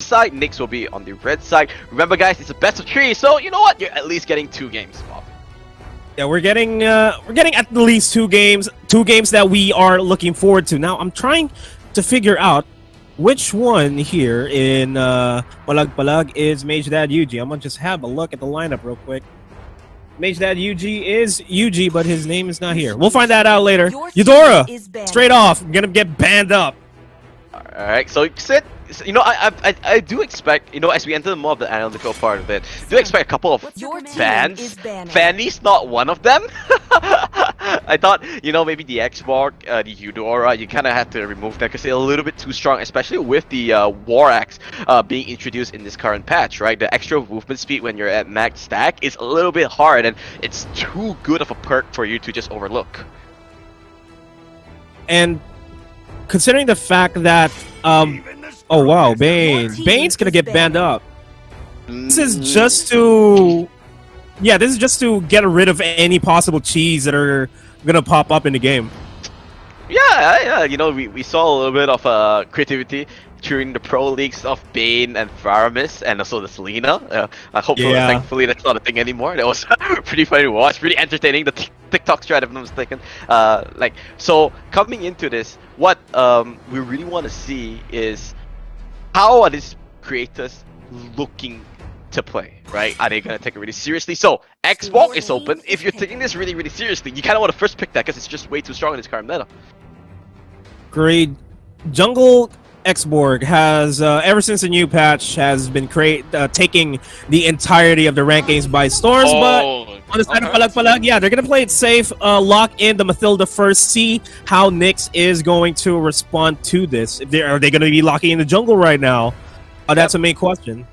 side, Nyx will be on the red side. Remember guys, it's a best of 3, so you know what? You're at least getting 2 games, Bob. Yeah, we're getting at least 2 games that we are looking forward to. Now, I'm trying to figure out which one here in Palag is Mage Dad UG. I'm gonna just have a look at the lineup real quick. Mage Dad UG is UG, but his name is not here. We'll find that out later. Eudora, straight off, I'm gonna get banned up. Alright, so you know, I do expect, you know, as we enter more of the analytical part of it, do expect a couple of bans. Fanny's not one of them. I thought, you know, maybe the Xborg, the Eudora, you kind of have to remove that because they're a little bit too strong, especially with the War Axe being introduced in this current patch, right? The extra movement speed when you're at max stack is a little bit hard, and it's too good of a perk for you to just overlook. And considering the fact that, oh wow, Bane's gonna get banned up. This is just to, yeah, this is just to get rid of any possible cheese that are gonna pop up in the game. Yeah, you know, we saw a little bit of creativity during the pro leagues of Bane and Faramis, and also the Selena. Thankfully that's not a thing anymore. That was pretty funny to watch, pretty entertaining. The TikTok strat, if I'm not mistaken. So coming into this, what we really want to see is how are these creators looking to play, right? Are they gonna take it really seriously? So Xbox is open. If you're taking this really, really seriously, you kind of want to first pick that because it's just way too strong in this current meta. Great. Jungle Xborg has, ever since the new patch, has been taking the entirety of the rankings by storms, but on the side of Palag, yeah, they're going to play it safe, lock in the Mathilda first, see how Nyx is going to respond to this. Are they going to be locking in the jungle right now? That's the main question.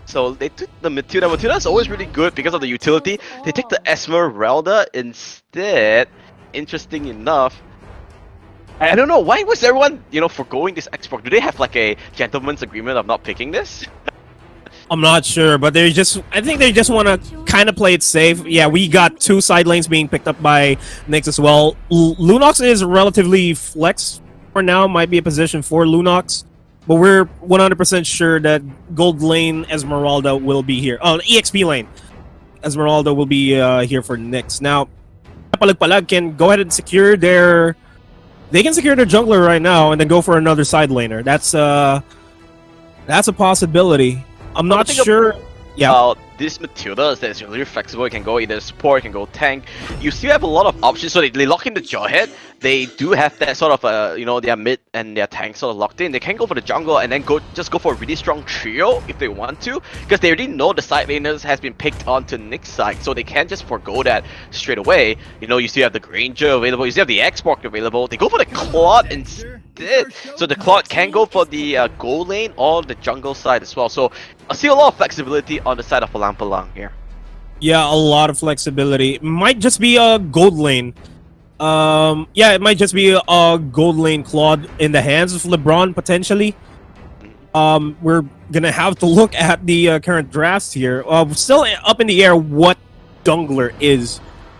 So they took the Matilda. Matilda's always really good because of the utility. They take the Esmeralda instead. Interesting enough, I don't know, why was everyone, you know, foregoing this Xbox? Do they have like a gentleman's agreement of not picking this? I'm not sure, but I think they just want to kind of play it safe. Yeah, we got 2 side lanes being picked up by Nyx as well. Lunox is relatively flex for now, might be a position for Lunox, but we're 100% sure that gold lane Esmeralda will be here. Oh, EXP lane Esmeralda will be here for Nyx. Now, Palag can go ahead and secure their... They can secure their jungler right now and then go for another side laner. That's a possibility. I'm not sure. Yeah. This Matilda is that's really flexible. It can go either support, it can go tank. You still have a lot of options. So they lock in the Jawhead. They do have that sort of you know, their mid and their tank sort of locked in. They can go for the jungle and then just go for a really strong trio if they want to, because they already know the side laners has been picked onto Nyx's side, so they can't just forego that straight away. You know, you still have the Granger available, you still have the Xborg available. They go for the Claude instead, so the Claude can go for the gold lane or the jungle side as well. So I see a lot of flexibility on the side of Palang here. Yeah, a lot of flexibility. It might just be a gold lane. Yeah, it might just be a gold lane Claude in the hands of LeBron potentially. We're gonna have to look at the current drafts here. Still up in the air what jungler is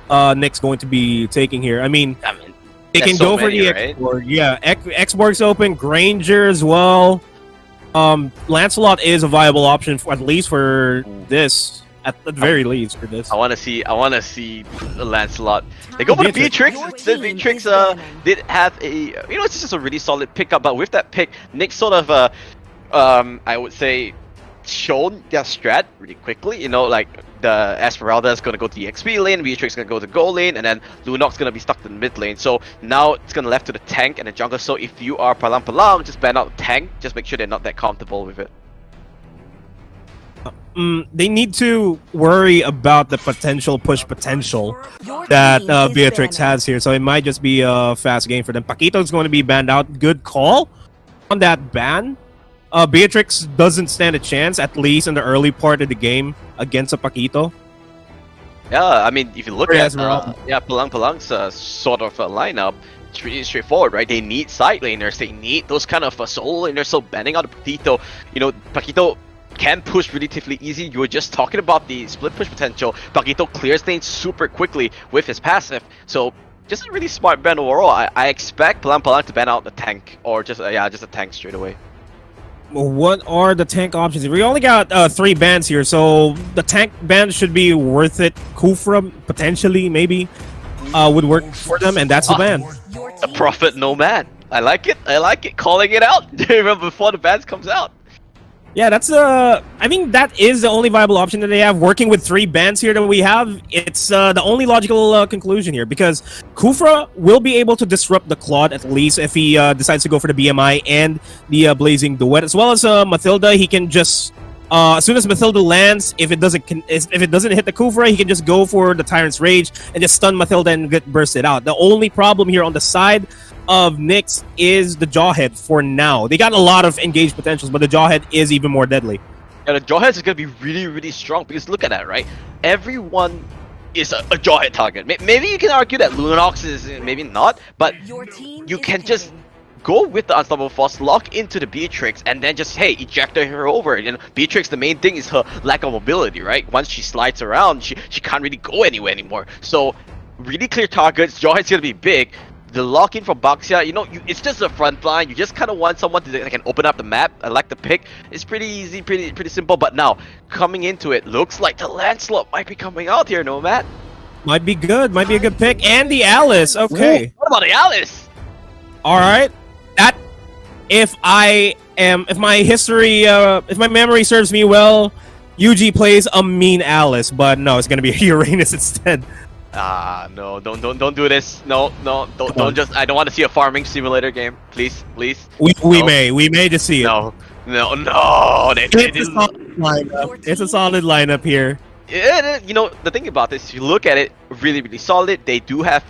Nyx going to be taking here. I mean they can go for the Xborg. Right? Yeah, Xborg's open, Granger as well. Lancelot is a viable option for, at least for this. At the very least for this. I want to see Lancelot. They go for the Beatrix. The Beatrix did have a, you know, it's just a really solid pickup, but with that pick, Nyx sort of I would say shown their strat really quickly. You know, like the Esmeralda is gonna go to the XP lane, Beatrix is gonna go to gold lane, and then Lunox is gonna be stuck in the mid lane. So now it's gonna left to the tank and the jungle. So if you are Palang, just ban out the tank. Just make sure they're not that comfortable with it. They need to worry about the potential push potential that Beatrix has here, so it might just be a fast game for them. Paquito is going to be banned out. Good call on that ban. Beatrix doesn't stand a chance, at least in the early part of the game, against a Paquito. Yeah, I mean, if you look at Palang's sort of lineup, it's really straightforward, right? They need side laners, they need those kind of solo laners, so banning out Paquito, you know, Paquito can push relatively easy. You were just talking about the split push potential. Paquito clears lanes super quickly with his passive, so just a really smart ban overall. I expect Palang to ban out the tank, or just a tank straight away. What are the tank options? We only got 3 bans here, so the tank ban should be worth it. Kufra, potentially, maybe, would work for them, and that's the ban. The Prophet Nomad. I like it. I like it. Calling it out even before the bans comes out. Yeah, that's I mean, that is the only viable option that they have. Working with 3 bans here that we have, it's the only logical conclusion here, because Kufra will be able to disrupt the Claude at least if he decides to go for the BMI and the Blazing Duet, as well as Mathilda. He can just as soon as Mathilda lands, if it doesn't hit the Kufra, he can just go for the Tyrant's Rage and just stun Mathilda and get bursted out. The only problem here on the side of Nyx is the Jawhead for now. They got a lot of engaged potentials, but the Jawhead is even more deadly. Yeah, the Jawhead is going to be really, really strong because look at that, right? Everyone is a Jawhead target. Maybe you can argue that Lunox is maybe not, but you can just go with the Unstoppable Force, lock into the Beatrix, and then just, hey, eject her over. And Beatrix, the main thing is her lack of mobility, right? Once she slides around, she can't really go anywhere anymore. So, really clear targets. Jawhead's going to be big. The lock-in from Baxia, it's just a front line. You just kind of want someone that can open up the map. I like the pick. It's pretty easy, pretty simple. But now, coming into it, looks like the Lancelot might be coming out here, no, Matt? Might be good. Might be a good pick. And the Alice. Okay. Ooh, what about the Alice? All right. That, if my memory serves me well, UG plays a mean Alice, but no, it's gonna be a Uranus instead. No, don't do this. No, don't just. I don't want to see a farming simulator game. Please. We may just see it. No. It's a solid lineup here. Yeah, the thing about this, if you look at it, really solid. They do have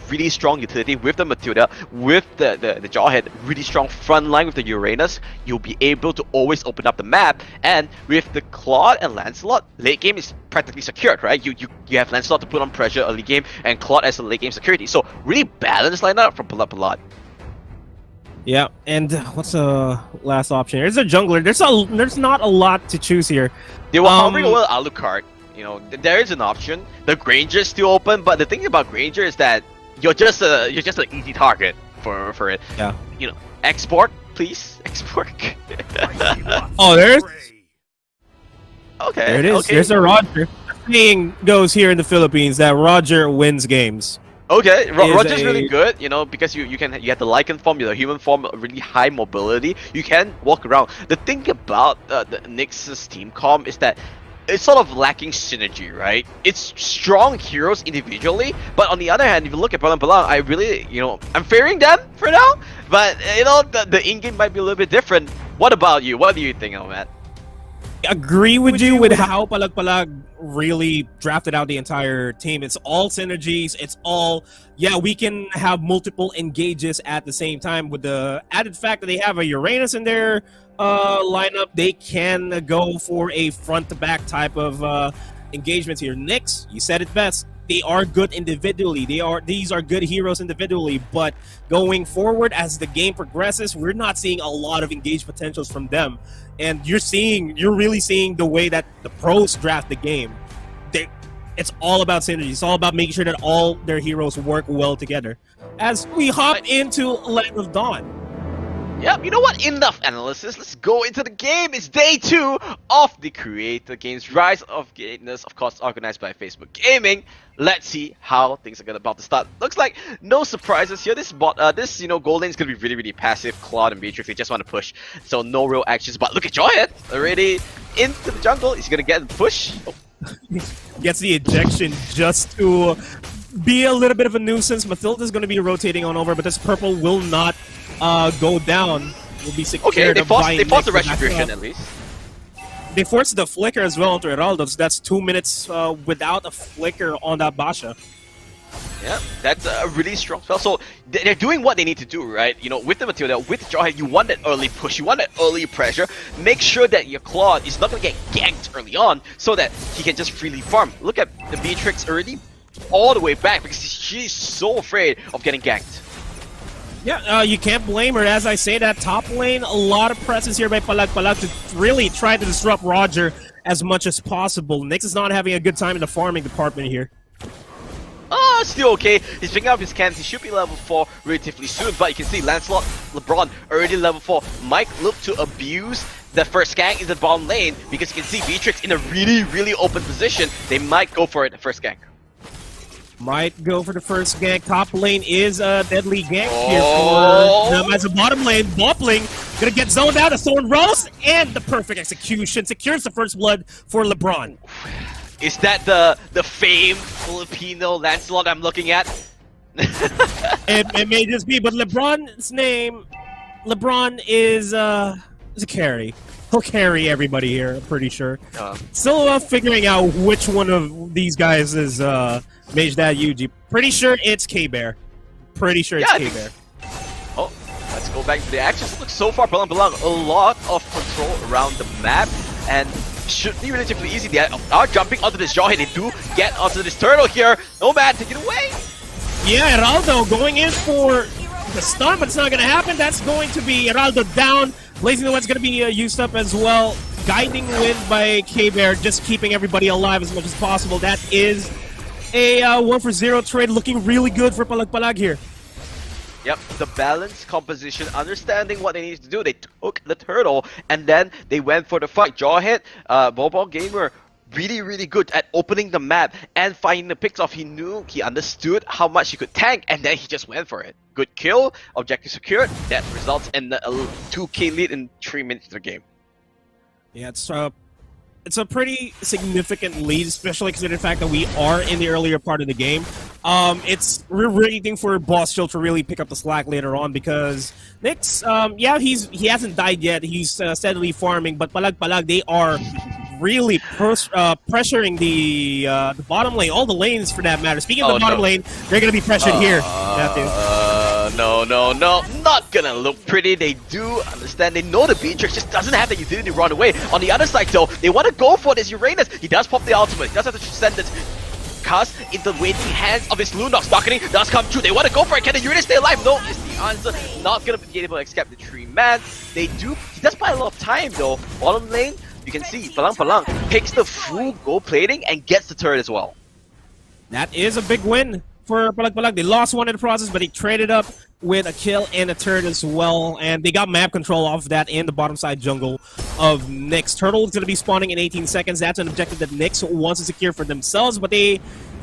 really strong utility with the Matilda, with the Jawhead, really strong front line with the Uranus. You'll be able to always open up the map, and with the Claude and Lancelot, late game is practically secured, right? You have Lancelot to put on pressure early game, and Claude as a late game security. So really balanced lineup from Palag. Yeah, and what's the last option? There's a jungler. There's not a lot to choose here. They were hovering over Alucard. There is an option. The Granger is still open, but the thing about Granger is that you're just an easy target for it. Yeah. Export, please. Export. Oh, there's. Okay. There it is. Okay. There's a Roger. The saying goes here in the Philippines that Roger wins games. Okay, Roger's really good, because you have the Lycan form, the human form, really high mobility. You can walk around. The thing about the Nyx's team comp is that it's sort of lacking synergy, right? It's strong heroes individually, but on the other hand, if you look at Palang, I really, I'm fearing them for now. But the in-game might be a little bit different. What about you? What do you think, Matt? Agree with you with how Palag really drafted out the entire team. It's all synergies. It's all, we can have multiple engages at the same time. With the added fact that they have a Uranus in their lineup, they can go for a front-to-back type of engagements here. Nyx, you said it best. They are good individually. These are good heroes individually, but going forward as the game progresses, we're not seeing a lot of engaged potentials from them. And you're really seeing the way that the pros draft the game. It's all about synergy. It's all about making sure that all their heroes work well together. As we hop into Land of Dawn. Yep, you know what? Enough analysis. Let's go into the game. It's day 2 of the Creator Games Rise of Greatness, of course, organized by Facebook Gaming. Let's see how things are about to start. Looks like no surprises here. This gold lane is gonna be really passive. Claude and Beatrix, they just want to push, so no real actions. But look at Jawhead already into the jungle. He's gonna get the push. Oh. Gets the ejection just to be a little bit of a nuisance. Mathilda's going to be rotating on over, but this purple will not go down. Will be secured. Okay, they forced the retribution at least. They forced the flicker as well onto Heraldo, so that's 2 minutes without a flicker on that Basha. Yeah, that's a really strong spell. So they're doing what they need to do, right? With the Matilda, with Jawhead, you want that early push, you want that early pressure. Make sure that your Claude is not going to get ganked early on, so that he can just freely farm. Look at the Beatrix already all the way back because she's so afraid of getting ganked. Yeah, you can't blame her. As I say, that top lane, a lot of presence here by Palag to really try to disrupt Roger as much as possible. Nyx is not having a good time in the farming department here. LeBron is still okay. He's picking up his cans. He should be level 4 relatively soon. But you can see Lancelot, LeBron already level 4. Mike looked to abuse the first gank in the bottom lane because you can see Beatrix in a really open position. They might go for it, the first gank. Might go for the first gank. Top lane is a deadly gank here for them as a bottom lane. Bot lane gonna get zoned out. A Thorn Rose and the perfect execution secures the first blood for LeBron. Is that the famed Filipino Lancelot I'm looking at? it may just be, but LeBron's name, LeBron is a carry. He'll carry everybody here, I'm pretty sure. Still figuring out which one of these guys is Mage Dad Yuji. Pretty sure it's K-Bear. Pretty sure it's K-Bear. Oh, let's go back to the action. Look, so far, Palag, a lot of control around the map, and should be relatively easy. They are jumping onto this Jawhead. They do get onto this turtle here. Nomad, take it away. Yeah, Heraldo going in for the stun, but it's not going to happen. That's going to be Heraldo down. Blazing the Wet's going to be used up as well. Guiding Wind by K-Bear, just keeping everybody alive as much as possible. That is a 1-for-0 trade, looking really good for Palag here. Yep, the balanced composition, understanding what they need to do. They took the turtle, and then they went for the fight. Jawhead, Mobile Gamer, really good at opening the map and finding the picks off. He knew, he understood how much he could tank, and then he just went for it. Good kill, objective secured. That results in a 2k lead in 3 minutes of the game. Yeah, it's a pretty significant lead, especially considering the fact that we are in the earlier part of the game. We're waiting for Boss Chill to really pick up the slack later on because Nyx, yeah, he hasn't died yet. He's steadily farming, but Palag, they are really pressuring the bottom lane, all the lanes for that matter. Speaking of the bottom lane, they're going to be pressured here. No, not gonna look pretty. They do understand, they know the Beatrix just doesn't have the utility to run away. On the other side though, they want to go for this Uranus. He does pop the ultimate, he does have to send it cast into the waiting hands of his Lunox. Darkening does come true. They want to go for it. Can the Uranus stay alive? No, is the answer. Not gonna be able to escape the 3-man. He does buy a lot of time though. Bottom lane, you can see Palang takes the full gold plating and gets the turret as well. That is a big win for Palag. They lost one in the process, but they traded up with a kill and a turret as well, and they got map control off of that in the bottom side jungle of Nyx. Turtle is going to be spawning in 18 seconds. That's an objective that Nyx wants to secure for themselves, but they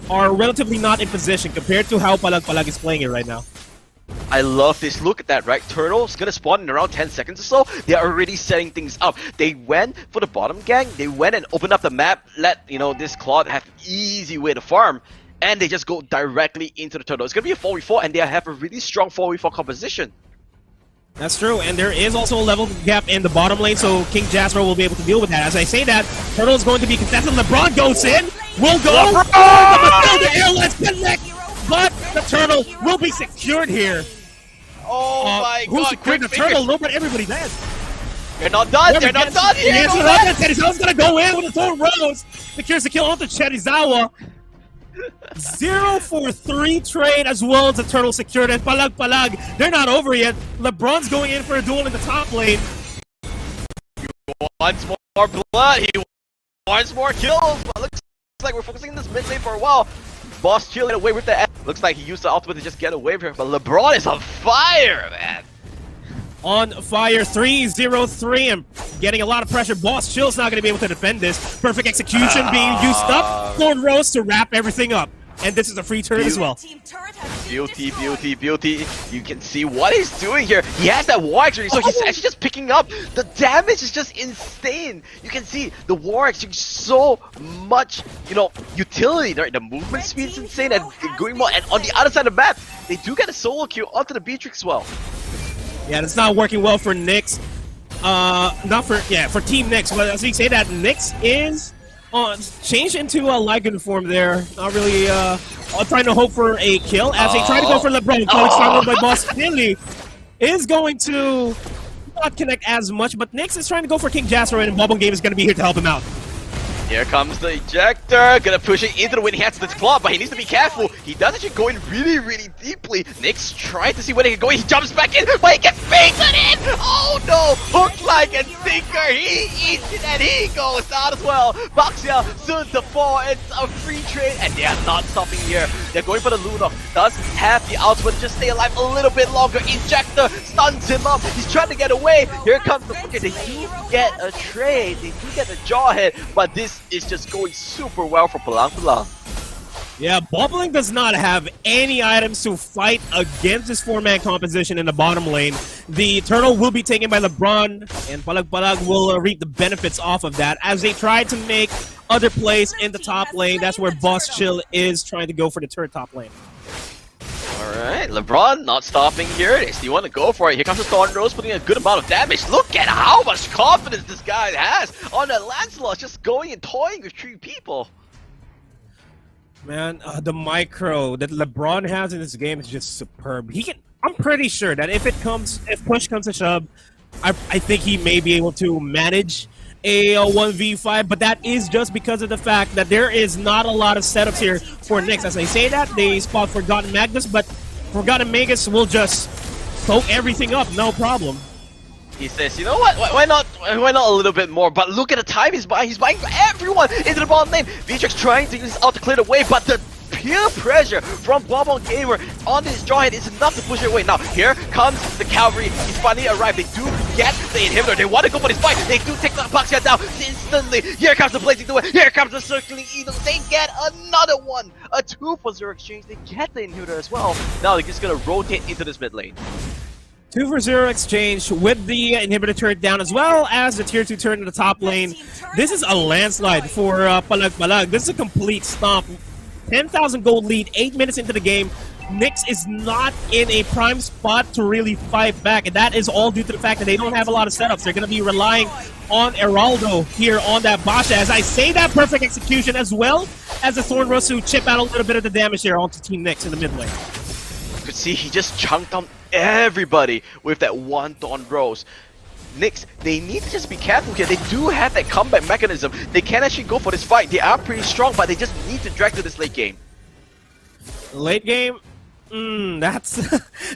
are relatively not in position compared to how Palag is playing it right now. I love this. Look at that, right? Turtle's gonna spawn in around 10 seconds or so. They're already setting things up. They went for the bottom gang. They went and opened up the map, let this Claude have an easy way to farm, and they just go directly into the turtle. It's gonna be a 4v4, and they have a really strong 4v4 composition. That's true, and there is also a level gap in the bottom lane, so King Jasper will be able to deal with that. As I say that, Turtle is going to be contested. LeBron goes in, will go, the air, let's connect, but the Turtle will be secured here. Oh my god, who's secured the Turtle? Nobody, everybody dead. They're not done, they're not done here! Yes, Cherizawa's gonna go in with the Thorn Rose, secures the kill onto Cherizawa. 0-for-3 trade as well as the Turtle secured, and Palag, they're not over yet. LeBron's going in for a duel in the top lane. He wants more blood, he wants more kills, but looks like we're focusing on this mid lane for a while. Boss Chill away with the looks like he used the ultimate to just get away from him, but LeBron is on fire, man. On fire, 3-0-3, and getting a lot of pressure. Boss Chill's not going to be able to defend this. Perfect execution being used up. Thorn Rose to wrap everything up. And this is a free turn as well. Beauty. You can see what he's doing here. He has that war actually, so he's actually just picking up. The damage is just insane. You can see the war actually so much, utility. The movement speed is insane and going more. And on the other side of the map, they do get a solo kill onto the Beatrix as well. Yeah, that's not working well for Nyx. For Team Nyx. But as we say that, Nyx is changed into a Lycan form there. Not really trying to hope for a kill as they try to go for LeBron. Started by Boss Billy is going to not connect as much, but Nyx is trying to go for King Jasper, and Bubble Game is going to be here to help him out. Here comes the ejector, gonna push it into the winning hands of this plot, but he needs to be careful. He does actually go in really, really deeply. Nick's trying to see where he can go. He jumps back in, but he gets baited in! Oh no! Hook, line, and sinker! He eats it and he goes down as well. Baxia soon to fall. It's a free trade, and they are not stopping here. They're going for the Lunox. Does have the ultimate to just stay alive a little bit longer. Ejector stuns him up. He's trying to get away. Here comes the Flicker. They do get a trade. They do get a jaw hit, but this is just going super well for Palang. Yeah, Bobbling does not have any items to fight against this 4-man composition in the bottom lane. The turtle will be taken by LeBron, and Palag will reap the benefits off of that as they try to make other plays in the top lane. That's where Boss Chill is trying to go for the turret top lane. Alright, LeBron not stopping here. They still want to go for it. Here comes the Thorn Rose putting a good amount of damage. Look at how much confidence this guy has on that Lancelot, just going and toying with 3 people. Man, the micro that LeBron has in this game is just superb. He can. I'm pretty sure that if push comes to shove, I think he may be able to manage a 1v5, but that is just because of the fact that there is not a lot of setups here for Nyx. As I say that, they spot Forgotten Magus, but Forgotten Magus will just soak everything up, no problem. He says, you know what, why not a little bit more? But look at the time he's buying for everyone into the bottom lane. Vitrix trying to use this out to clear the way, but the peer pressure from Bob Gamer on this Jawhead is enough to push it away. Now, here comes the cavalry. He's finally arrived. They do get the inhibitor. They want to go for this fight. They do take the Baxia down instantly. Here comes the Blazing Duel. Here comes the Circling Eagle. They get another one. A 2 for 0 exchange. They get the inhibitor as well. Now they're just going to rotate into this mid lane. 2 for 0 exchange with the inhibitor turret down, as well as the tier 2 turret in the top lane. This is a landslide for Palag. This is a complete stomp. 10,000 gold lead, 8 minutes into the game. Nyx is not in a prime spot to really fight back, and that is all due to the fact that they don't have a lot of setups. They're going to be relying on Heraldo here on that Basha. As I say that, perfect execution, as well as the Thorn Rose to chip out a little bit of the damage here onto Team Nyx in the mid lane. You could see he just chunked on everybody with that one Thorn Rose. Nyx, they need to just be careful here. They do have that comeback mechanism. They can actually go for this fight. They are pretty strong, but they just need to drag to this late game. Late game? That's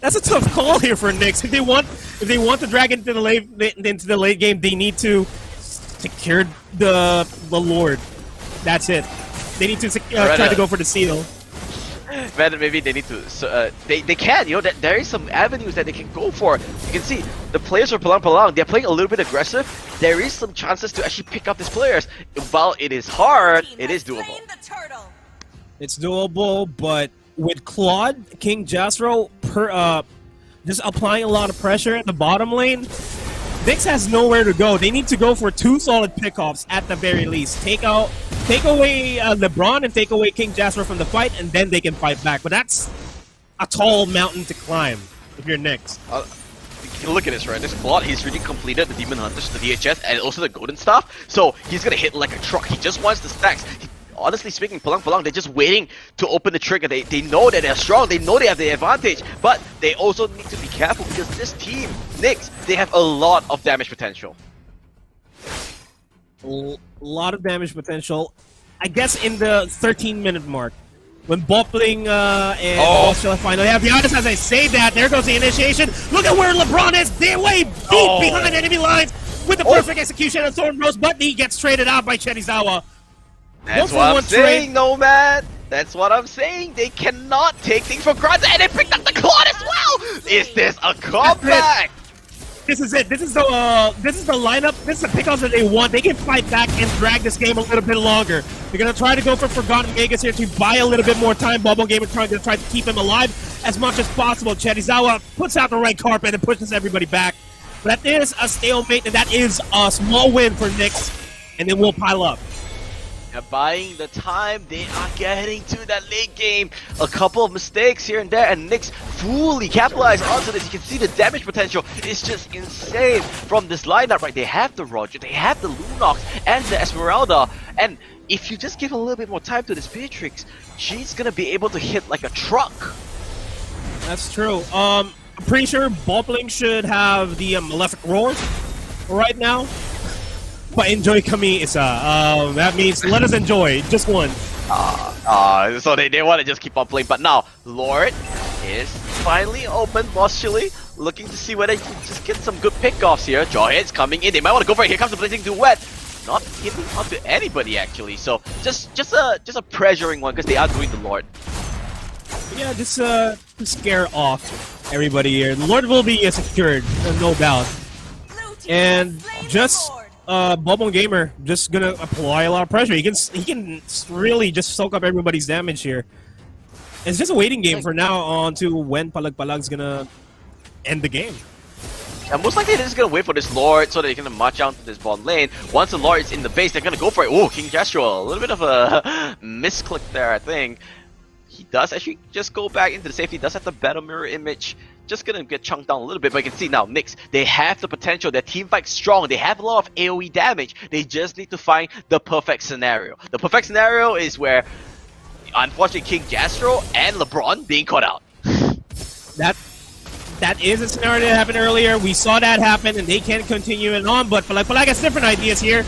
that's a tough call here for Nyx. If they want to drag into the late game, they need to secure the Lord. That's it. They need to try to go for the seal. Man, maybe they need to. They can, you know, that there is some avenues that they can go for. You can see the players of Palang, they're playing a little bit aggressive. There is some chances to actually pick up these players. While it is hard, it is doable. It's doable, but with Claude, King Jasro, just applying a lot of pressure at the bottom lane, Nyx has nowhere to go. They need to go for 2 solid pickoffs at the very least. Take away LeBron and take away King Jasper from the fight, and then they can fight back. But that's a tall mountain to climb if you're Nyx. Look at this, right? This plot, he's really completed the Demon Hunters, the DHS, and also the Golden Staff. So he's gonna hit like a truck. He just wants the stacks. Honestly speaking, Palang, they're just waiting to open the trigger. They know that they're strong. They know they have the advantage, but they also need to be careful because this team, Nyx, they have a lot of damage potential. A lot of damage potential. I guess in the 13-minute mark, when Boppling and Boschel finally have the honest, as I say that, there goes the initiation. Look at where LeBron is. They're way deep behind enemy lines with the perfect execution of Thorn Rose, but he gets traded out by Cherizawa. That's what I'm saying, Nomad. That's what I'm saying. They cannot take things for granted, and they picked up the Claude as well. Is this a comeback? This is it. This is the lineup. This is the pickups that they want. They can fight back and drag this game a little bit longer. They're gonna try to go for Forgotten Vegas here to buy a little bit more time. Bubble Game is trying to keep him alive as much as possible. Cherizawa puts out the red carpet and pushes everybody back. But that is a stalemate, and that is a small win for Nyx, and then we'll pile up. They're buying the time. They are getting to that late game. A couple of mistakes here and there, and Nyx fully capitalized onto this. You can see the damage potential is just insane from this lineup, right? They have the Roger, they have the Lunox, and the Esmeralda. And if you just give a little bit more time to this Beatrix, she's gonna be able to hit like a truck. That's true. I'm pretty sure Boppling should have the Malefic Roar right now. enjoy kami isa. That means let us enjoy just one. So they want to just keep on playing, but now Lord is finally open, Boss Chili, looking to see whether he can just get some good pickoffs here. Jawhead's coming in, they might want to go for it. Here comes the blazing duet. Not hitting onto anybody actually, so just a pressuring one because they are doing the Lord. Yeah, just to scare off everybody here. The Lord will be secured, no doubt. And just Bobon Gamer just gonna apply a lot of pressure. He can really just soak up everybody's damage here. It's just a waiting game for now on to when Palag's gonna end the game. And most likely they're just gonna wait for this Lord so they can march out to this bottom lane. Once the Lord is in the base, they're gonna go for it. Oh, King Jastro, a little bit of a misclick there, I think. He does actually just go back into the safety, does have the battle mirror image. Just gonna get chunked down a little bit, but you can see now, Nyx, they have the potential, their team fight's strong, they have a lot of AoE damage. They just need to find the perfect scenario. The perfect scenario is where, unfortunately, King Jastro and LeBron being caught out. That is a scenario that happened earlier. We saw that happen, and they can't continue it on. But Palag has different ideas here.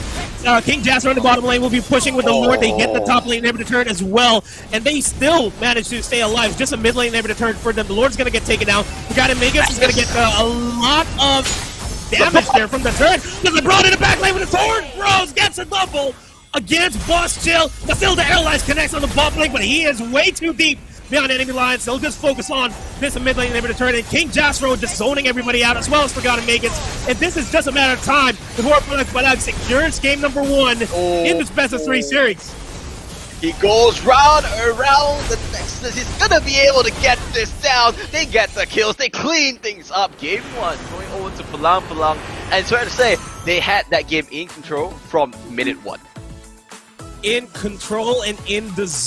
King Jastro in the bottom lane will be pushing with the Lord. They get the top lane inhibitor turn as well, and they still manage to stay alive. Just a mid lane inhibitor turn for them. The Lord's going to get taken down. The guy in Vegas is going to get a lot of damage there from the turn. There's LeBron in the back lane with the Torn. Rose gets a double against Boss Chill. But still the Airlines connects on the bot lane, but he is way too deep beyond enemy lines. They'll just focus on this mid lane inhibitor turn, and King Jastro just zoning everybody out as well as Forgotten Magans. And this is just a matter of time before Palag secures game number 1 in this best of 3 series. He goes round around the Nexus. He's gonna be able to get this down. They get the kills. They clean things up. Game 1 going over to Palang. And it's fair to say they had that game in control from minute 1. In control and in the zone.